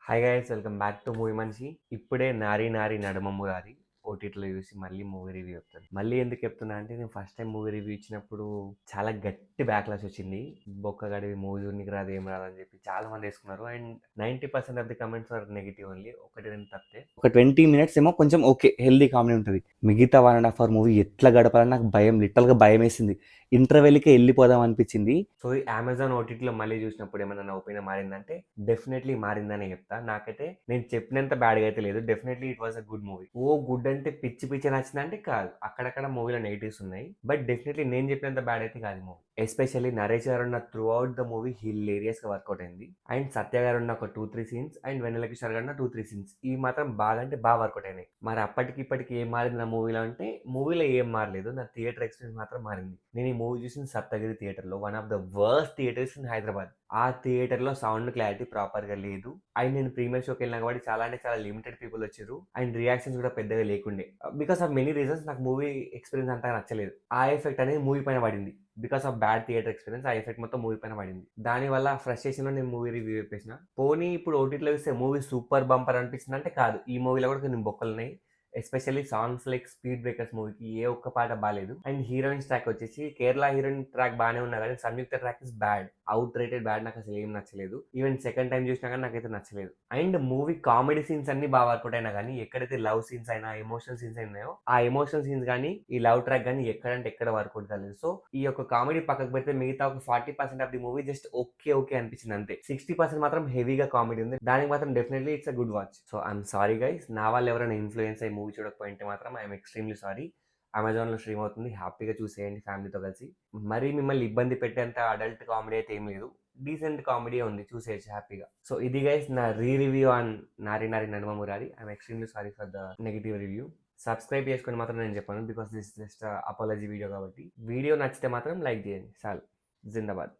Hi guys, welcome back to movie మనిషి. ఇప్పుడే నారి నారి నడుమ మురారి ఓటీటీలో చూసి మళ్ళీ మూవీ రివ్యూ చెప్తాను. మళ్ళీ ఎందుకు చెప్తున్నా అంటే, నేను ఫస్ట్ టైం మూవీ రివ్యూ ఇచ్చినప్పుడు చాలా గట్టి బ్యాక్లాష్ వచ్చింది. బొక్కగాడి మూవీ చూడనికి రాదు, ఏం రాదు అని చెప్పి చాలా మంది వేసుకున్నారు. And 90% of the comments are negative only. ఒకటి రెండు తప్పితే ఒక 20 minutes ఏమో కొంచెం ఓకే, హెల్దీ కామెడీ ఉంటుంది. మిగతా 1.5 hour మూవీ ఎట్లా గడపాలని నాకు భయం, లిటరల్గా భయం వేసింది. ఇంటర్వెల్కి వెళ్ళిపోదాం అనిపించింది. సో ఈ అమెజాన్ ఓటీటీలో మళ్ళీ చూసినప్పుడు ఏమైనా నా ఒపీనియన్ మారిందంటే డెఫినెట్లీ మారిందని చెప్తా. నాకైతే నేను చెప్పినంత బ్యాడ్గా అయితే లేదు. Definitely it was a good movie. Oh good అంటే పిచ్చి పిచ్చి నచ్చిందంటే కాదు, అక్కడక్కడ మూవీలో నెగిటివ్స్ ఉన్నాయి. బట్ డెఫినెట్లీ నేను చెప్పినంత బ్యాడ్ అయితే కాదు మూవీ. ఎస్పెషల్లీ నరేష్ గారు ఉన్న through out the movie hilarious గా వర్కౌట్ అయింది. అండ్ సత్య గారు ఉన్న ఒక 2-3 సీన్స్ అండ్ వెన్నెల కిషోర్ గారు ఉన్న 2-3 సీన్స్ ఇవి మాత్రం బాగా అంటే బాగా వర్కౌట్ అయినాయి. మరి అప్పటికి ఇప్పటికి ఏం మారింది నా మూవీలో అంటే, మూవీలో ఏం మారలేదు, నా థియేటర్ ఎక్స్పీరియన్స్ మాత్రం మారింది. నేను ఈ మూవీ చూసిన సప్తగిరి థియేటర్ లో, one of the worst theatres in Hyderabad. ఆ థియేటర్ లో సౌండ్ క్లారిటీ ప్రాపర్ గా లేదు. అండ్ నేను ప్రీమియర్ షోకి వెళ్ళినా కాబట్టి చాలా అంటే చాలా లిమిటెడ్ పీపుల్ వచ్చారు. అండ్ రియాక్షన్స్ కూడా పెద్దగా లేకుండే. బికాస్ ఆఫ్ మెనీ రీజన్స్ నాకు మూవీ ఎక్స్పీరియన్స్ అంతా నచ్చలేదు. ఆ ఎఫెక్ట్ అనేది మూవీ పైన పడింది. Because of bad theatre experience ఆ ఎఫెక్ట్ మొత్తం మూవీ పైన పడింది. దానివల్ల ఫ్రస్ట్రేషన్ లో నేను మూవీ రివ్యూ చెప్పేసిన. పోనీ ఇప్పుడు ఓటీటీలో చూస్తే మూవీ సూపర్ బంపర్ అనిపించింది అంటే కాదు. ఈ మూవీలో కూడా కొన్ని బొక్కలు ఉన్నాయి. Especially songs like speed breakers మూవీకి ఏ ఒక్క పాట బాగాలేదు. అండ్ హీరోయిన్స్ ట్రాక్ వచ్చేసి కేరళ హీరోయిన్ ట్రాక్ బాగానే ఉన్నా కానీ Samyukta track is bad, out rated bad. నాకు అసలు ఏం నచ్చలేదు. ఈవెన్ సెకండ్ టైం చూసినా కానీ నాకైతే నచ్చలేదు. అండ్ మూవీ కామెడీ సీన్స్ అన్ని బాగా వర్కౌట్ అయినా కానీ ఎక్కడైతే లవ్ సీన్స్ అయినా ఎమోషనల్ సీన్స్ అయినాయో ఆ ఎమోషనల్ సీన్స్ కానీ ఈ లవ్ ట్రాక్ కానీ ఎక్కడంటే ఎక్కడ వర్కౌట్ కాలేదు. సో ఈ యొక్క కామెడీ పక్కకు పెడితే మిగతా ఒక 40% of the movie just okay okay అనిపించింది అంతే. 60% మాత్రం హెవీగా కామెడీ ఉంది. దానికి మాత్రం definitely it's a good watch. So I'm sorry guys, నా వాళ్ళు ఎవరైనా ఇన్ఫ్లుయెన్స్ అయ్యి మూవీ చూడకపోయింటే మాత్రం ఐఎమ్ ఎక్స్ట్రీమ్లీ సారీ. అమెజాన్లో స్ట్రీమ్ అవుతుంది, హ్యాపీగా చూసేయండి ఫ్యామిలీతో కలిసి. మరీ మిమ్మల్ని ఇబ్బంది పెట్టేంత అడల్ట్ కామెడీ అయితే ఏం లేదు, డీసెంట్ కామెడీ ఉంది, చూసేయచ్చు హ్యాపీగా. సో ఇది గైస్ నా రివ్యూ ఆన్ నారి నారి నడుమ Murari. I'm extremely sorry for the negative review. Subscribe చేసుకొని మాత్రం నేను చెప్పాను, because this just apology video కాబట్టి. వీడియో నచ్చితే మాత్రం లైక్ చేయండి చాలు. జిందాబాద్.